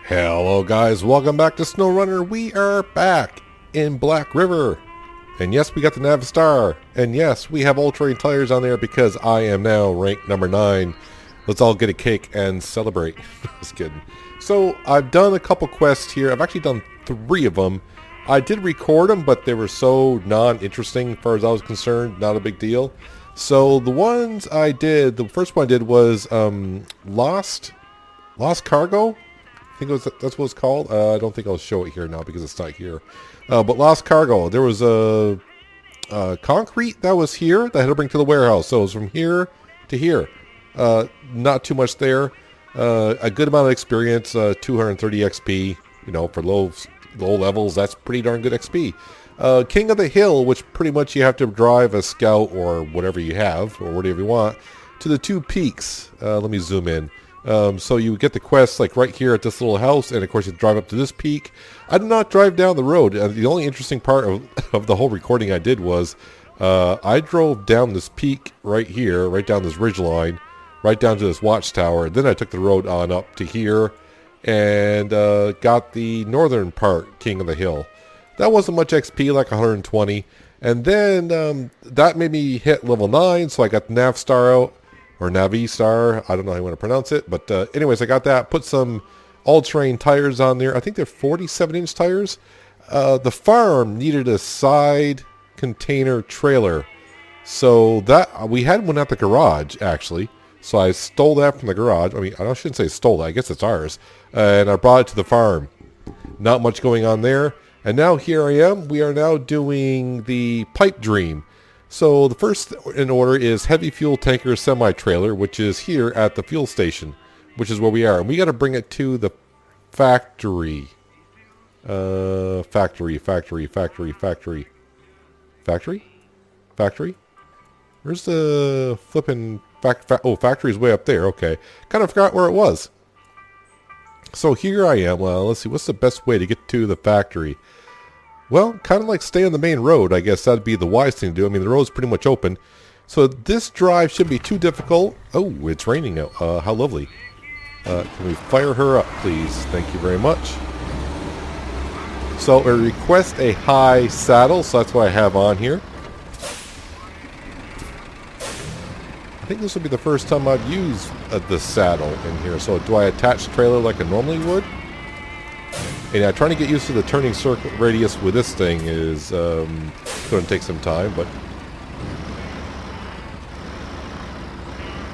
Hello guys, welcome back to SnowRunner. We are back in Black River. And yes, we got the Navistar. And yes, we have all-terrain tires on there because I am now ranked number 9. Let's all get a cake and celebrate. Just kidding. So, I've done a couple quests here. I've actually done 3 of them. I did record them, but they were so non-interesting as far as I was concerned. Not a big deal. So, the ones I did, the first one I did was Lost Cargo? I think that's what it's called. I don't think I'll show it here now because it's not here. But Lost Cargo. There was a concrete that was here that I had to bring to the warehouse. So it was from here to here. Not too much there. A good amount of experience. 230 XP. You know, for low levels, that's pretty darn good XP. King of the Hill, which pretty much you have to drive a scout or whatever you have or whatever you want to the 2 peaks. Let me zoom in. So you get the quest like right here at this little house, and of course you drive up to this peak. I did not drive down the road. The only interesting part of the whole recording I did was I drove down this peak right here, right down this ridge line, right down to this watchtower. Then I took the road on up to here and got the northern part, King of the Hill. That wasn't much XP, like 120. And then that made me hit level 9, so I got the Navistar out. Or Navistar, I don't know how you want to pronounce it. But anyways, I got that. Put some all-terrain tires on there. I think they're 47-inch tires. The farm needed a side container trailer. So that we had one at the garage, actually. So I stole that from the garage. I mean, I shouldn't say stole it. I guess it's ours. And I brought it to the farm. Not much going on there. And now here I am. We are now doing the pipe dream. So the first in order is heavy fuel tanker semi-trailer, which is here at the fuel station, which is where we are. And we got to bring it to the factory. Factory. Where's the flipping factory's way up there. Okay. Kind of forgot where it was. So here I am. Well, let's see. What's the best way to get to the factory? Well, kind of like stay on the main road. I guess that'd be the wise thing to do. I mean, the road's pretty much open. So this drive shouldn't be too difficult. Oh, it's raining now. How lovely. Can we fire her up, please? Thank you very much. So, request a high saddle. So that's what I have on here. I think this will be the first time I've used the saddle in here. So do I attach the trailer like I normally would? And yeah, trying to get used to the turning circle radius with this thing is going to take some time, but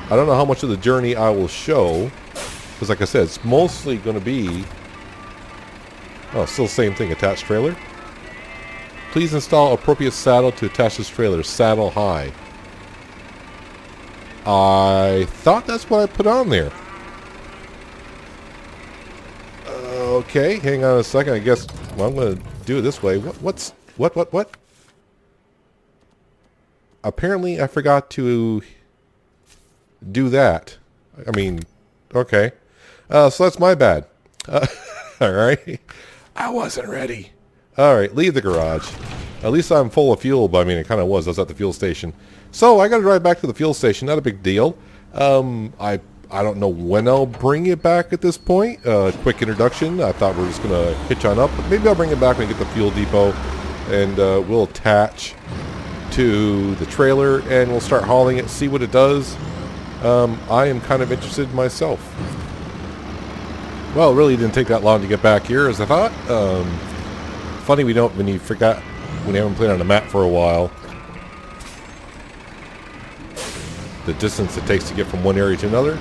I don't know how much of the journey I will show, because like I said, it's mostly going to be, still the same thing, attached trailer. Please install appropriate saddle to attach this trailer, saddle high. I thought that's what I put on there. Okay, hang on a second. I guess I'm going to do it this way. What? Apparently, I forgot to do that. I mean, okay. So that's my bad. Alright. I wasn't ready. Alright, leave the garage. At least I'm full of fuel, but I mean, it kind of was. I was at the fuel station. So, I got to drive back to the fuel station. Not a big deal. I don't know when I'll bring it back at this point. Quick introduction. I thought we were just going to hitch on up. But maybe I'll bring it back when I get the fuel depot. And we'll attach to the trailer. And we'll start hauling it. See what it does. I am kind of interested myself. Well, it really didn't take that long to get back here as I thought. Funny when you forgot when you haven't played on a map for a while. The distance it takes to get from one area to another.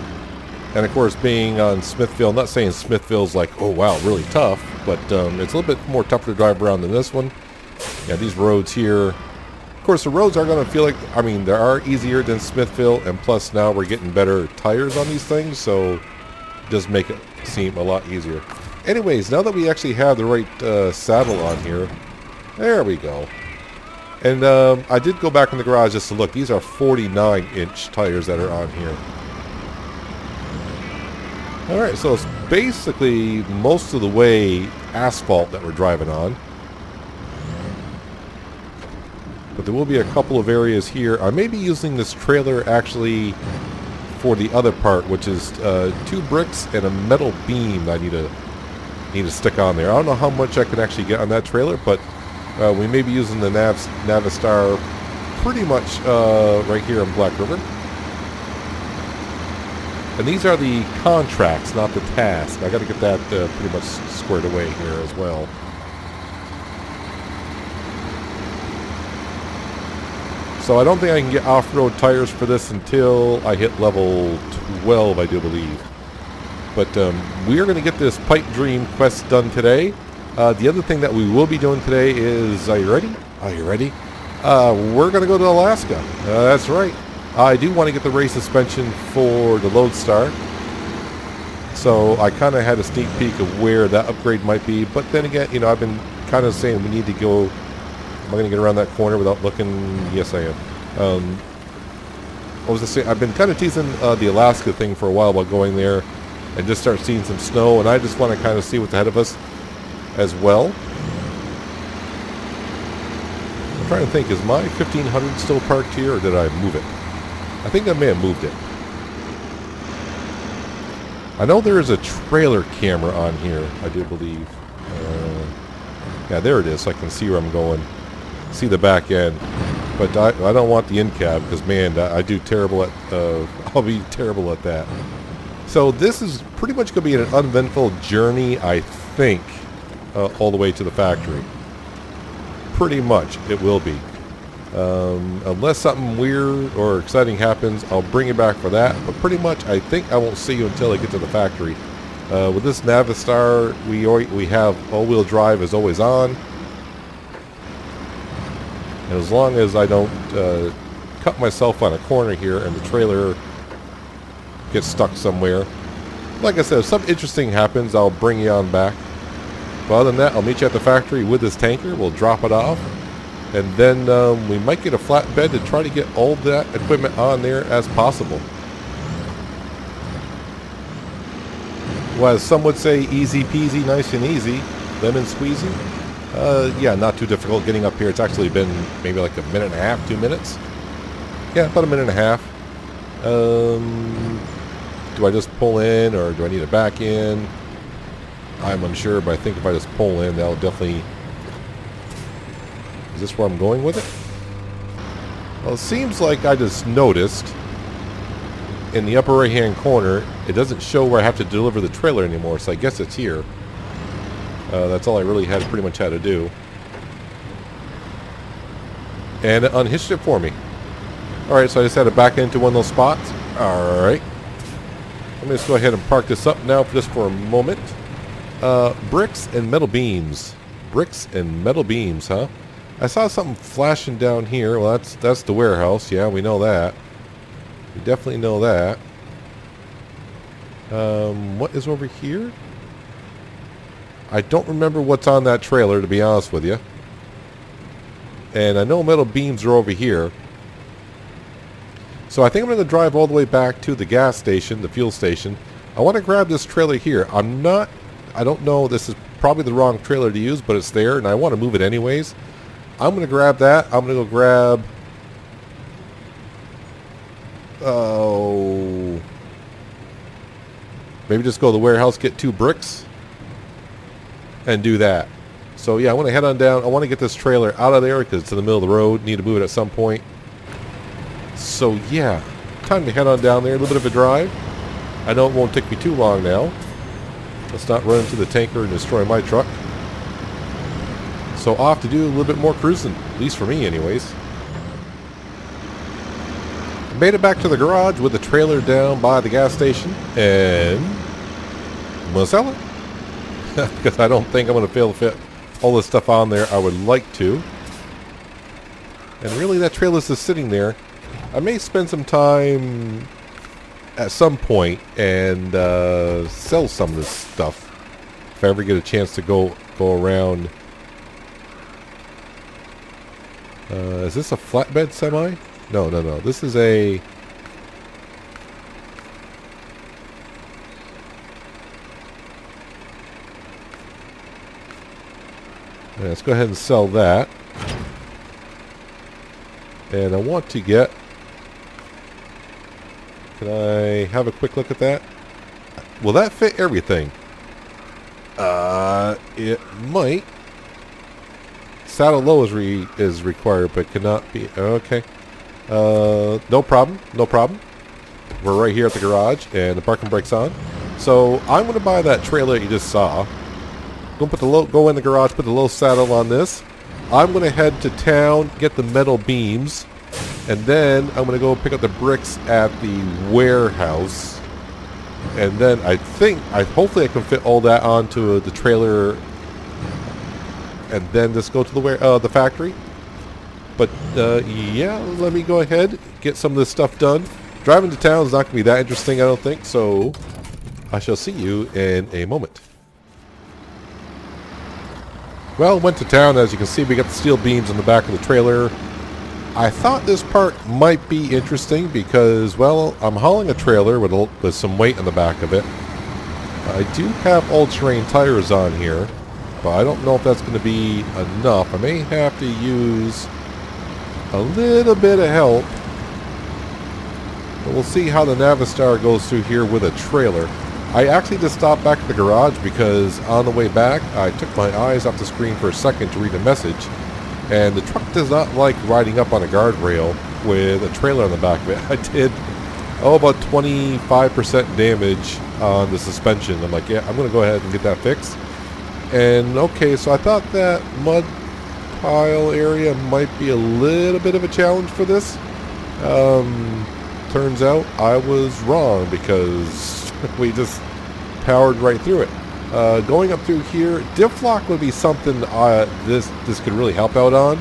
And of course, being on Smithville, I'm not saying Smithville's like, oh wow, really tough, but it's a little bit more tougher to drive around than this one. Yeah, these roads here, of course, the roads are going to feel like, I mean, they are easier than Smithville, and plus now we're getting better tires on these things, so it does make it seem a lot easier. Anyways, now that we actually have the right saddle on here, there we go. And I did go back in the garage just to look. These are 49-inch tires that are on here. Alright, so it's basically most of the way asphalt that we're driving on. But there will be a couple of areas here. I may be using this trailer actually for the other part, which is 2 bricks and a metal beam that I need to need to stick on there. I don't know how much I can actually get on that trailer, but we may be using the Navistar pretty much right here in Black River. And these are the contracts, not the tasks. I got to get that pretty much squared away here as well. So I don't think I can get off-road tires for this until I hit level 12, I do believe. But we are going to get this Pipe Dream quest done today. The other thing that we will be doing today is, are you ready? Are you ready? We're going to go to Alaska. That's right. I do want to get the race suspension for the Lodestar. So I kind of had a sneak peek of where that upgrade might be. But then again, you know, I've been kind of saying we need to go. Am I going to get around that corner without looking? Yes, I am. What was I saying? I've been kind of teasing the Alaska thing for a while about going there and just start seeing some snow. And I just want to kind of see what's ahead of us as well. I'm trying to think, is my 1500 still parked here, or did I move it? I think I may have moved it. I know there is a trailer camera on here, I do believe. Yeah, there it is, so I can see where I'm going. See the back end. But I don't want the in cab, because man, I do terrible at, I'll be terrible at that. So this is pretty much going to be an uneventful journey, I think, all the way to the factory. Pretty much, it will be. Unless something weird or exciting happens, I'll bring you back for that. But pretty much, I think I won't see you until I get to the factory. With this Navistar, we have all-wheel drive is always on. And as long as I don't cut myself on a corner here and the trailer gets stuck somewhere. Like I said, if something interesting happens, I'll bring you on back. But other than that, I'll meet you at the factory with this tanker. We'll drop it off. And then we might get a flatbed to try to get all that equipment on there as possible. Well, as some would say, easy peasy, nice and easy, lemon squeezy. Yeah, not too difficult getting up here. It's actually been maybe like a minute and a half, 2 minutes. Yeah, about a minute and a half. Do I just pull in, or do I need to back in? I'm unsure, but I think if I just pull in, that'll definitely... Is this where I'm going with it? Well, it seems like I just noticed in the upper right-hand corner, it doesn't show where I have to deliver the trailer anymore, so I guess it's here. That's all I really pretty much had to do. And it unhitched it for me. Alright, so I just had to back into one of those spots. Alright. Let me just go ahead and park this up now just for a moment. Bricks and metal beams. Bricks and metal beams, huh? I saw something flashing down here. Well, that's the warehouse. Yeah, we know that. We definitely know that. What is over here? I don't remember what's on that trailer, to be honest with you. And I know metal beams are over here. So I think I'm going to drive all the way back to the gas station, the fuel station. I want to grab this trailer here. I don't know, this is probably the wrong trailer to use, but it's there, and I want to move it anyways. I'm going to grab that. I'm going to go grab... Oh... Maybe just go to the warehouse, get 2 bricks, and do that. So yeah, I want to head on down. I want to get this trailer out of there because it's in the middle of the road. Need to move it at some point. So yeah, time to head on down there. A little bit of a drive. I know it won't take me too long now. Let's not run into the tanker and destroy my truck. So off to do a little bit more cruising, at least for me anyways. Made it back to the garage with the trailer down by the gas station, and I'm going to sell it. Because I don't think I'm going to be able to fit all this stuff on there I would like to. And really that trailer's just sitting there. I may spend some time at some point and sell some of this stuff if I ever get a chance to go around. Is this a flatbed semi? No. This is a... Yeah, let's go ahead and sell that. And I want to get... Can I have a quick look at that? Will that fit everything? It might. Saddle low is required, but cannot be. Okay. No problem. No problem. We're right here at the garage, and the parking brake's on. So I'm going to buy that trailer that you just saw. Go in the garage, put the low saddle on this. I'm going to head to town, get the metal beams, and then I'm going to go pick up the bricks at the warehouse. And then hopefully I can fit all that onto the trailer, and then just go to the factory. But yeah, let me go ahead, get some of this stuff done. Driving to town is not going to be that interesting, I don't think. So I shall see you in a moment. Well, went to town. As you can see, we got the steel beams on the back of the trailer. I thought this part might be interesting because, well, I'm hauling a trailer with some weight on the back of it. I do have all-terrain tires on here, but I don't know if that's going to be enough. I may have to use a little bit of help. But we'll see how the Navistar goes through here with a trailer. I actually just stopped back at the garage because on the way back, I took my eyes off the screen for a second to read a message. And the truck does not like riding up on a guardrail with a trailer on the back of it. I did, about 25% damage on the suspension. I'm like, yeah, I'm going to go ahead and get that fixed. And okay, so I thought that mud pile area might be a little bit of a challenge for this. Turns out I was wrong because we just powered right through it. Going up through here, diff lock would be something this could really help out on.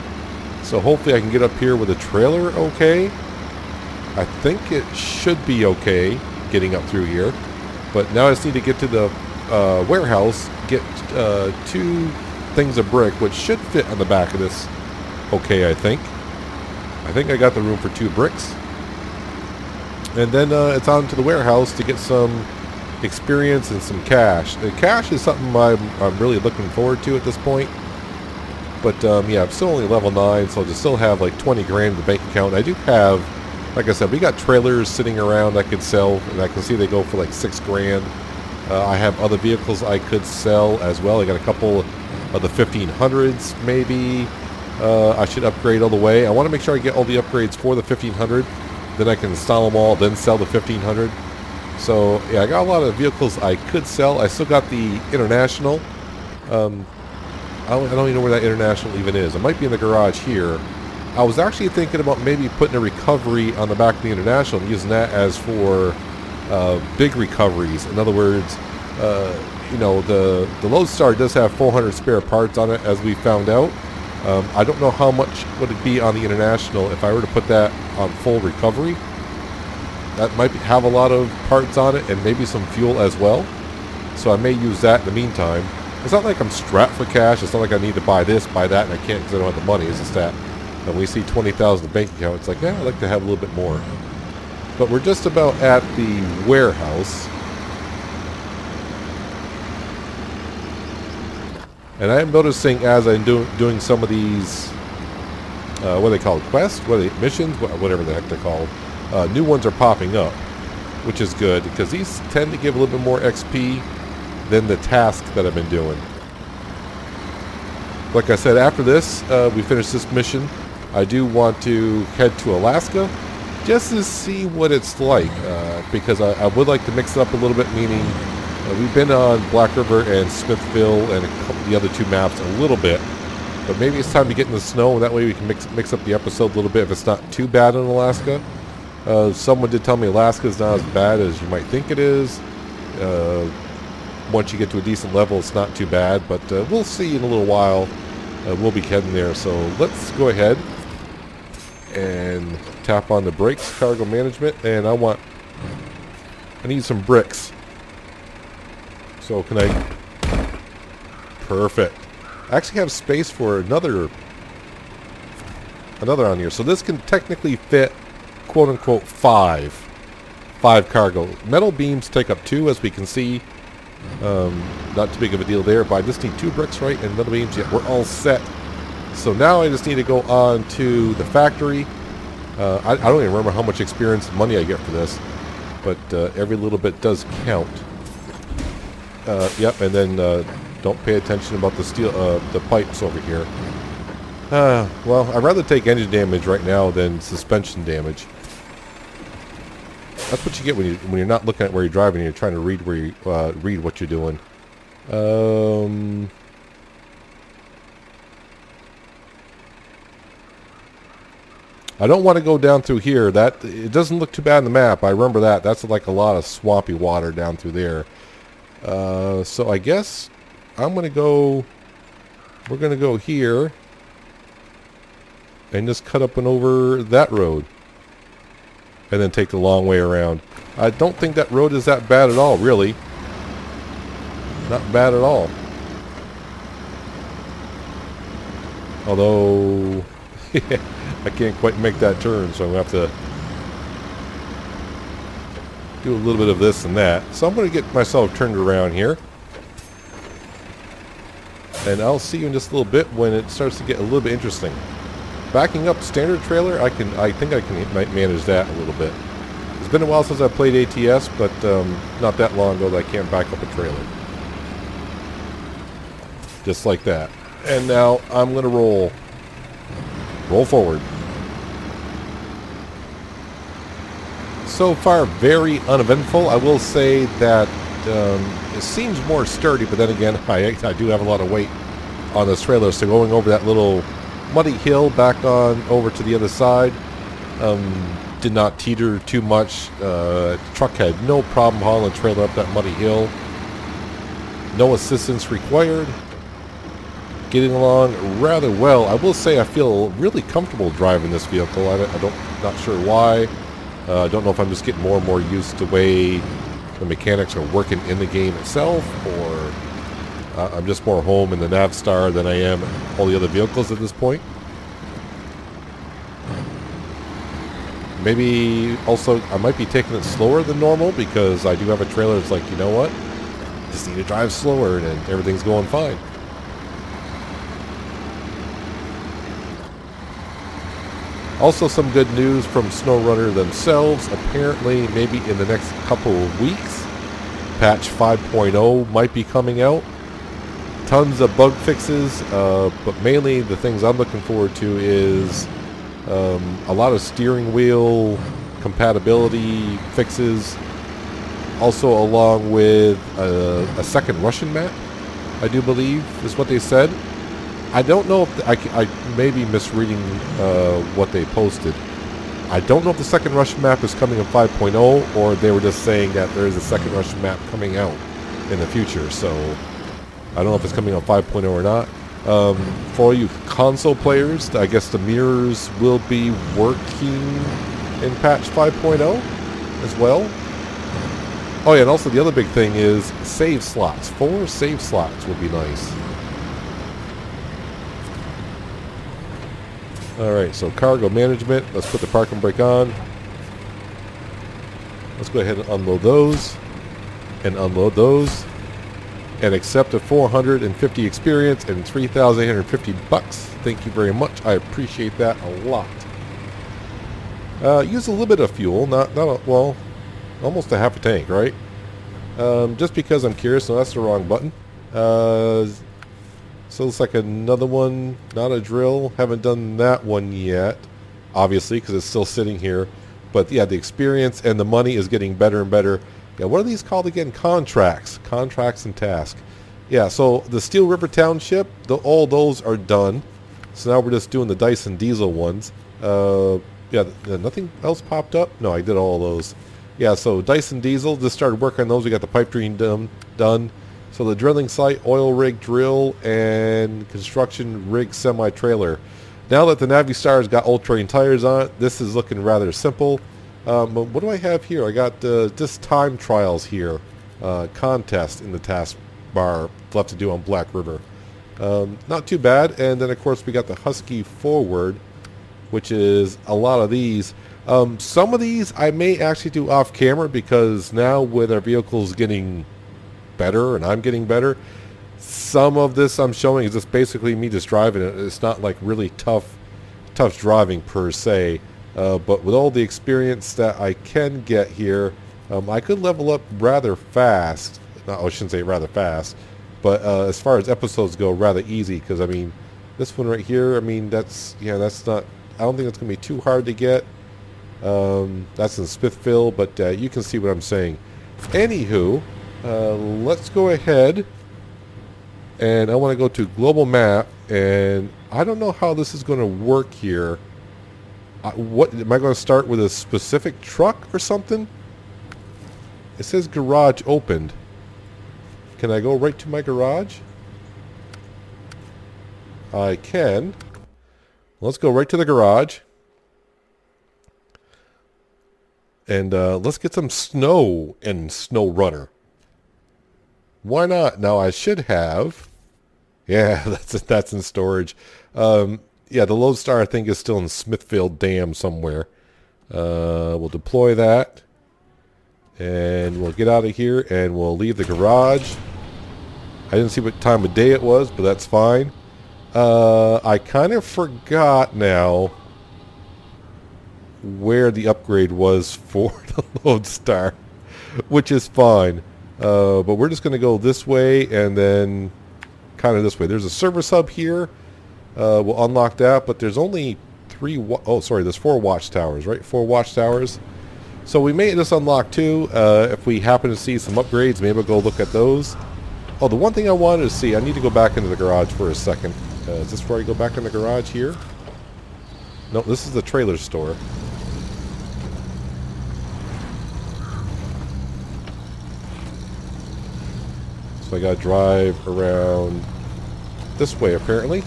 So hopefully I can get up here with a trailer okay. I think it should be okay getting up through here. But now I just need to get to the warehouse, get 2 things of brick, which should fit on the back of this okay, I think. I think I got the room for 2 bricks. And then it's on to the warehouse to get some experience and some cash. The cash is something I'm really looking forward to at this point. But yeah, I'm still only level 9, so I'll just still have like 20 grand in the bank account. I do have, like I said, we got trailers sitting around I could sell, and I can see they go for like 6 grand. I have other vehicles I could sell as well. I got a couple of the 1500s maybe. I should upgrade all the way. I want to make sure I get all the upgrades for the 1500. Then I can install them all, then sell the 1500. So yeah, I got a lot of vehicles I could sell. I still got the International. I don't even know where that International even is. It might be in the garage here. I was actually thinking about maybe putting a recovery on the back of the International and using that as for big recoveries. In other words, you know, the Lodestar does have 400 spare parts on it, as we found out. I don't know how much would it be on the International if I were to put that on full recovery. That might have a lot of parts on it and maybe some fuel as well. So I may use that in the meantime. It's not like I'm strapped for cash. It's not like I need to buy this, buy that, and I can't because I don't have the money. It's just that when we see 20,000 in the bank account, it's like, yeah, I'd like to have a little bit more. But we're just about at the warehouse. And I am noticing as I'm doing some of these, what are they called, quests? What are they, missions? Whatever the heck they're called. New ones are popping up, which is good because these tend to give a little bit more XP than the task that I've been doing. Like I said, after this, we finish this mission, I do want to head to Alaska just to see what it's like, because I would like to mix it up a little bit, meaning we've been on Black River and Smithville and the other 2 maps a little bit, but maybe it's time to get in the snow, and that way we can mix up the episode a little bit if it's not too bad in Alaska. Someone did tell me Alaska is not as bad as you might think it is. Once you get to a decent level, it's not too bad, but we'll see in a little while. We'll be heading there, so let's go ahead and tap on the brakes, cargo management, and I need some bricks. So can I? Perfect. I actually have space for another on here, so this can technically fit, quote unquote, 5 cargo. Metal beams take up 2, as we can see. Not too big of a deal there, but I just need 2 bricks, right, and metal beams. Yeah, we're all set. So now I just need to go on to the factory. I don't even remember how much experience and money I get for this, but every little bit does count. Yep, and then Don't pay attention about the steel, the pipes over here. Well, I'd rather take engine damage right now than suspension damage. That's what you get when you're not looking at where you're driving. You're trying to read where you read what you're doing. I don't want to go down through here. That it doesn't look too bad on the map. I remember that. That's like a lot of swampy water down through there. So I guess I'm gonna go. We're gonna go here and just cut up and over that road, and then take the long way around. I don't think that road is that bad at all, really. Not bad at all. Although I can't quite make that turn, so I'm going to have to do a little bit of this and that. So I'm going to get myself turned around here. And I'll see you in just a little bit when it starts to get a little bit interesting. Backing up standard trailer, I think I might manage that a little bit. It's been a while since I played ATS, but not that long ago that I can't back up a trailer. Just like that. And now I'm going to roll. Roll forward. So far, very uneventful. I will say that it seems more sturdy, but then again, I do have a lot of weight on this trailer, so going over that little muddy hill back on over to the other side did not teeter too much. The truck had no problem hauling the trailer up that muddy hill. No assistance required. Getting along rather well. I will say I feel really comfortable driving this vehicle. Not sure why. I don't know if I'm just getting more and more used to the way the mechanics are working in the game itself, or I'm just more home in the Navistar than I am all the other vehicles at this point. Maybe also I might be taking it slower than normal because I do have a trailer that's like, you know what? Just need to drive slower and everything's going fine. Also, some good news from SnowRunner themselves. Apparently, maybe in the next couple of weeks, patch 5.0 might be coming out. Tons of bug fixes, but mainly the things I'm looking forward to is a lot of steering wheel compatibility fixes. Also, along with a second Russian map, I do believe is what they said. I don't know if I may be misreading what they posted. I don't know if the second Russian map is coming in 5.0 or they were just saying that there is a second Russian map coming out in the future. So I don't know if it's coming on 5.0 or not. For all you console players, I guess the mirrors will be working in patch 5.0 as well. Oh yeah, and also the other big thing is save slots. 4 save slots would be nice. Alright, so cargo management. Let's put the parking brake on. Let's go ahead and unload those. And unload those. And accept a 450 experience and 3,850 bucks. Thank you very much. I appreciate that a lot. Use a little bit of fuel. Well, almost a half a tank, right? Just because I'm curious. No, that's the wrong button. So it's like another one, not a drill. Haven't done that one yet, obviously, because it's still sitting here. But yeah, the experience and the money is getting better and better. Yeah, what are these called again? Contracts. Contracts and tasks. Yeah, so the Steel River Township, all those are done. So now we're just doing the Dyson Diesel ones. Yeah, nothing else popped up? No, I did all those. Yeah, so Dyson Diesel, just started working on those. We got the pipe dream done. So the drilling site, oil rig drill, and construction rig semi-trailer. Now that the Navistar's got all-terrain tires on it, this is looking rather simple. But what do I have here? I got just time trials here. Contest in the task bar left to do on Black River. Not too bad. And then, of course, we got the Husky Forward, which is a lot of these. Some of these I may actually do off camera because now with our vehicles getting better and I'm getting better, some of this I'm showing is just basically me just driving it. It's not like really tough driving per se, but with all the experience that I can get here, I could level up rather fast. No, I shouldn't say rather fast. But as far as episodes go, rather easy, because I mean, this one right here, I mean, that's not. I don't think it's gonna be too hard to get. That's in Smithville, but you can see what I'm saying. Anywho, let's go ahead, and I want to go to global map, and I don't know how this is going to work here. What am I going to start with, a specific truck or something? It says garage opened. Can I go right to my garage? I can. Let's go right to the garage. And let's get some snow in SnowRunner. Why not? Now I should have. Yeah, that's in storage. Yeah, the Lodestar I think is still in Smithfield Dam somewhere. We'll deploy that. And we'll get out of here and we'll leave the garage. I didn't see what time of day it was, but that's fine. I kind of forgot now where the upgrade was for the Lodestar, which is fine. But we're just going to go this way and then kind of this way. There's a service hub here. We'll unlock that, but there's only there's 4 watchtowers, right? 4 watchtowers. So we may just unlock 2. If we happen to see some upgrades, maybe we'll go look at those. Oh, the one thing I wanted to see, I need to go back into the garage for a second. Is this where I go back in the garage here? No, this is the trailer store. So I gotta drive around this way apparently.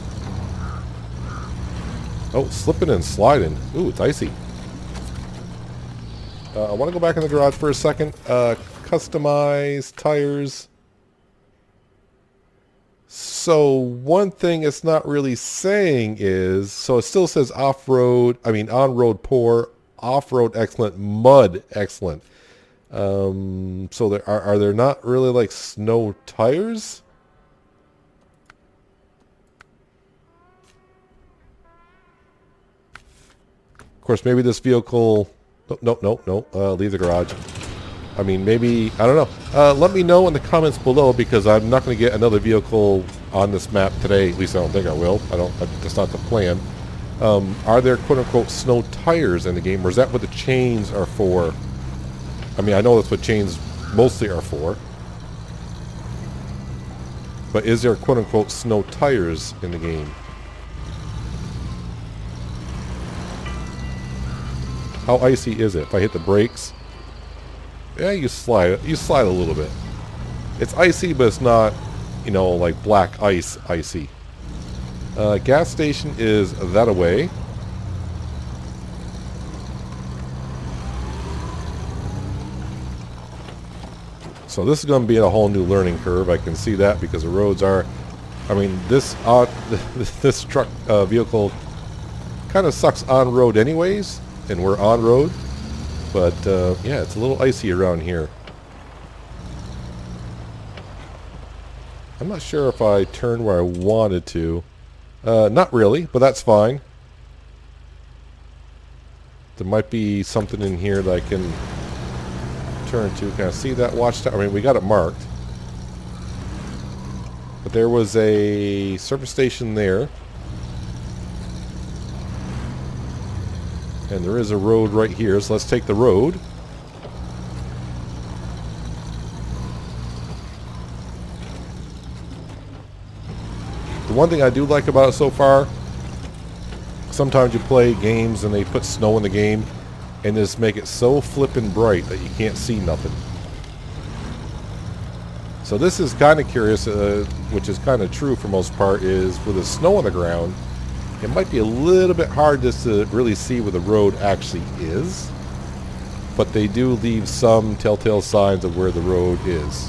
Oh, slipping and sliding. Ooh, it's icy. I want to go back in the garage for a second. Customize tires. So one thing it's not really saying is, so it still says off-road, I mean on-road poor, off-road excellent, mud excellent. So there are there not really like snow tires? Of course, maybe this vehicle, no, leave the garage. I mean, maybe, I don't know. Let me know in the comments below, because I'm not going to get another vehicle on this map today. At least I don't think I will. That's not the plan. Are there quote-unquote snow tires in the game, or is that what the chains are for? I mean, I know that's what chains mostly are for. But is there quote-unquote snow tires in the game? How icy is it? If I hit the brakes, yeah, you slide a little bit. It's icy, but it's not, you know, like black ice icy. Gas station is that away. So this is going to be a whole new learning curve. I can see that, because the roads are, I mean, this truck vehicle kind of sucks on road anyways, and we're on road. But yeah, it's a little icy around here. I'm not sure if I turned where I wanted to. Not really, but that's fine. There might be something in here that I can turn to. Can I see that watchtower? I mean, we got it marked. But there was a service station there. And there is a road right here, so let's take the road. The one thing I do like about it so far, sometimes you play games and they put snow in the game and just make it so flippin' bright that you can't see nothing. So this is kind of curious, which is kind of true for most part, is with the snow on the ground, it might be a little bit hard just to really see where the road actually is, but they do leave some telltale signs of where the road is.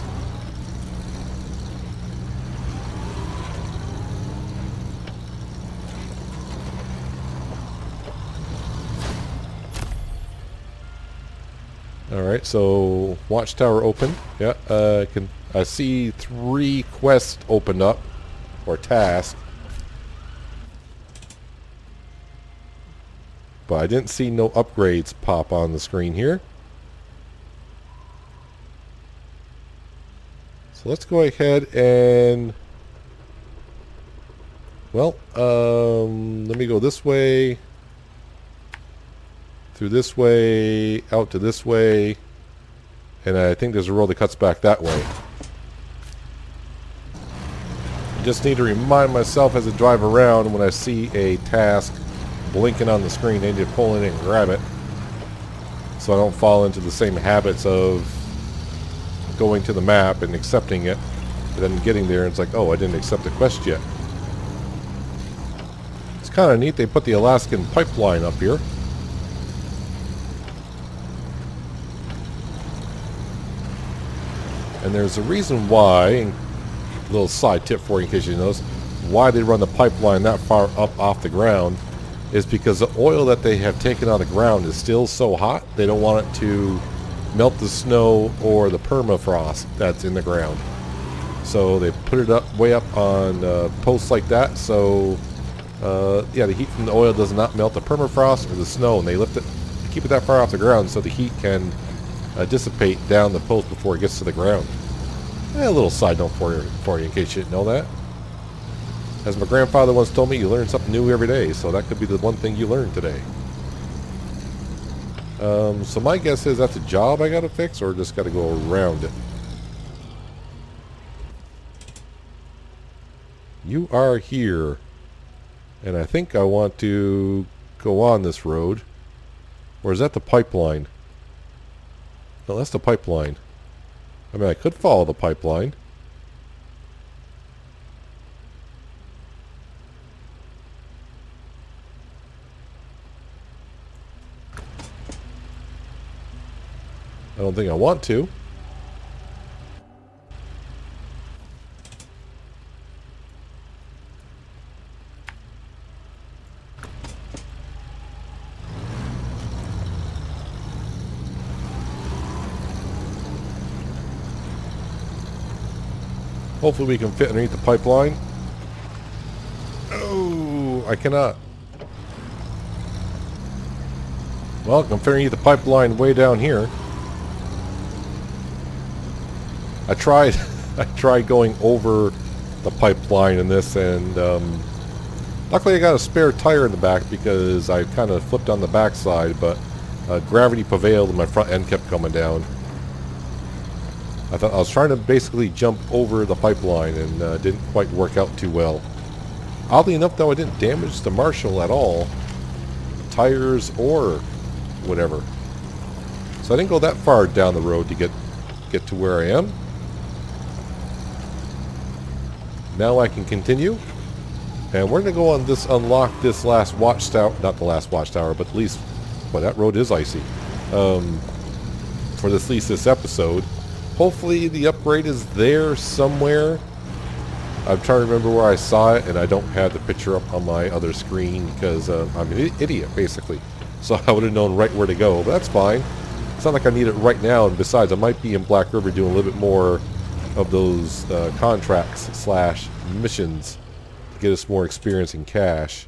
Alright, so watchtower open. Yeah, I see 3 quests opened up, or tasks. But I didn't see no upgrades pop on the screen here. So let's go ahead and... Well, let me go this way, through this way, out to this way, and I think there's a road that cuts back that way. I just need to remind myself as I drive around when I see a task blinking on the screen, I need to pull in and grab it so I don't fall into the same habits of going to the map and accepting it, and then getting there and it's like, oh, I didn't accept the quest yet. Kind of neat they put the Alaskan pipeline up here. And there's a reason why, a little side tip for you in case you notice, why they run the pipeline that far up off the ground is because the oil that they have taken out of the ground is still so hot they don't want it to melt the snow or the permafrost that's in the ground. So they put it up way up on posts like that, so yeah, the heat from the oil does not melt the permafrost or the snow, and they lift it, keep it that far off the ground so the heat can dissipate down the post before it gets to the ground. A little side note for you in case you didn't know that. As my grandfather once told me, you learn something new every day, so that could be the one thing you learned today. So my guess is that's a job I gotta fix, or just gotta go around it. You are here. And I think I want to go on this road. Or is that the pipeline? No, that's the pipeline. I mean, I could follow the pipeline. I don't think I want to. Hopefully we can fit underneath the pipeline. Oh, I cannot. Well, I can fit underneath the pipeline way down here. I tried going over the pipeline in this, and luckily I got a spare tire in the back because I kind of flipped on the backside, but gravity prevailed and my front end kept coming down. I was trying to basically jump over the pipeline and didn't quite work out too well. Oddly enough, though, I didn't damage the Marshall at all, tires or whatever. So I didn't go that far down the road to get to where I am. Now I can continue, and we're going to go on this, unlock this last watchtower, not the last watchtower, but at least, well, that road is icy, for at least this episode. Hopefully the upgrade is there somewhere. I'm trying to remember where I saw it, and I don't have the picture up on my other screen because I'm an idiot, basically. So I would have known right where to go, but that's fine. It's not like I need it right now, and besides, I might be in Black River doing a little bit more of those contracts / missions to get us more experience in cash.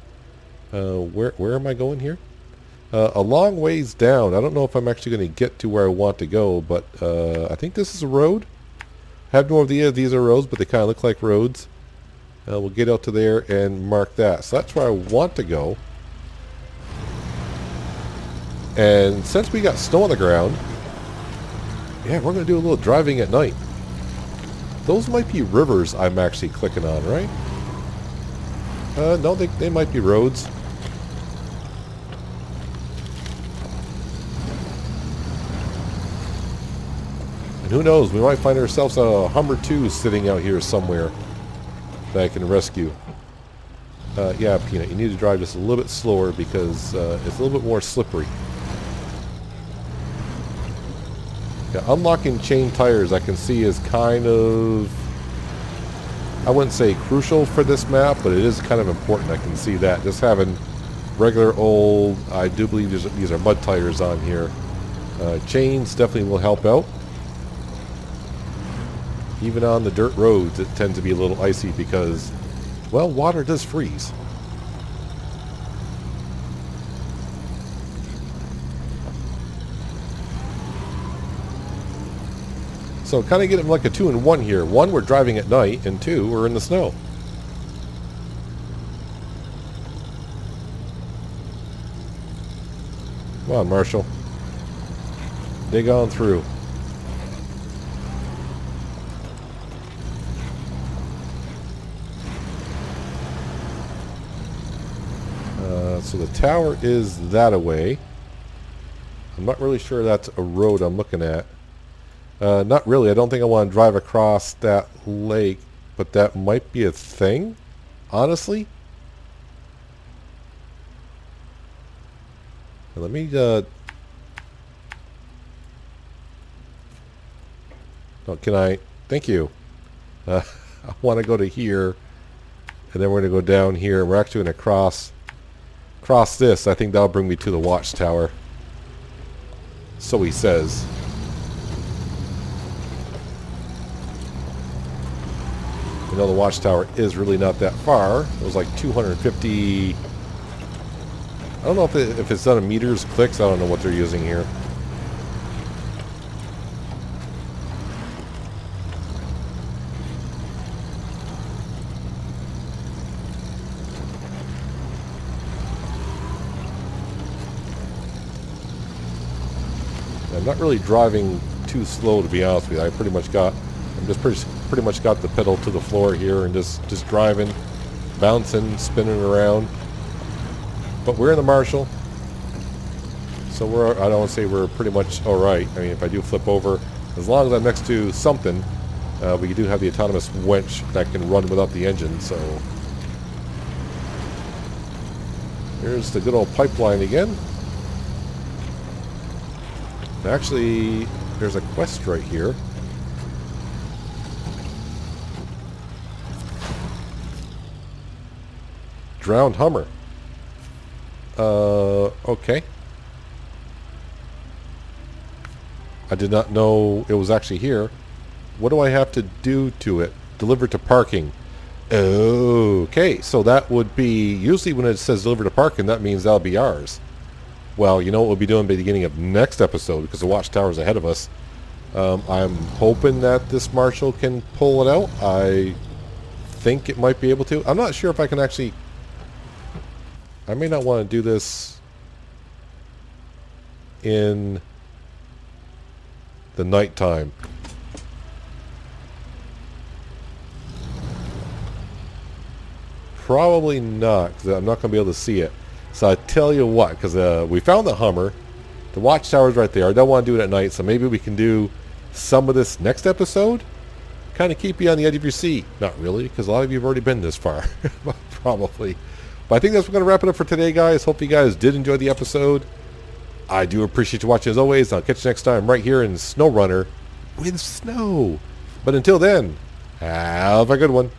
Where am I going here? A long ways down. I don't know if I'm actually going to get to where I want to go, but I think this is a road. I have no idea if these are roads, but they kind of look like roads. We'll get out to there and mark that. So that's where I want to go. And since we got snow on the ground, yeah, we're going to do a little driving at night. Those might be rivers I'm actually clicking on, right? No, they might be roads. And who knows, we might find ourselves a Hummer 2 sitting out here somewhere that I can rescue. Yeah, Peanut, you need to drive just a little bit slower because it's a little bit more slippery. Yeah, unlocking chain tires I can see is kind of, I wouldn't say crucial for this map, but it is kind of important. I can see that. Just having regular old, I do believe these are mud tires on here. Chains definitely will help out. Even on the dirt roads, it tends to be a little icy because, well, water does freeze. So kind of get them like a 2-in-1 here. One, we're driving at night, and two, we're in the snow. Come on, Marshall. Dig on through. So the tower is that away. I'm not really sure that's a road I'm looking at. Not really. I don't think I want to drive across that lake, but that might be a thing, honestly. Let me oh, can I? Thank you. I want to go to here, and then we're going to go down here. We're actually going to cross this. I think that'll bring me to the watchtower. So he says. You know, the watchtower is really not that far. It was like 250. I don't know if it's done in meters, clicks. I don't know what they're using here. I'm not really driving too slow, to be honest with you. I'm just pretty much got the pedal to the floor here and just driving, bouncing, spinning around. But we're in the Marshall, so I don't want to say we're pretty much all right. I mean, if I do flip over, as long as I'm next to something, we do have the autonomous winch that can run without the engine. So here's the good old pipeline again. Actually, there's a quest right here. Drowned Hummer. Okay. I did not know it was actually here. What do I have to do to it? Deliver to parking. Okay, so that would be, usually when it says deliver to parking, that means that'll be ours. Well, you know what we'll be doing by the beginning of next episode, because the watchtower is ahead of us. I'm hoping that this Marshall can pull it out. I think it might be able to. I'm not sure if I can actually... I may not want to do this in the nighttime. Probably not, because I'm not going to be able to see it. So I tell you what, because we found the Hummer. The watchtower's right there. I don't want to do it at night, so maybe we can do some of this next episode. Kind of keep you on the edge of your seat. Not really, because a lot of you have already been this far. Probably. But I think that's going to wrap it up for today, guys. Hope you guys did enjoy the episode. I do appreciate you watching as always. I'll catch you next time right here in SnowRunner with snow. But until then, have a good one.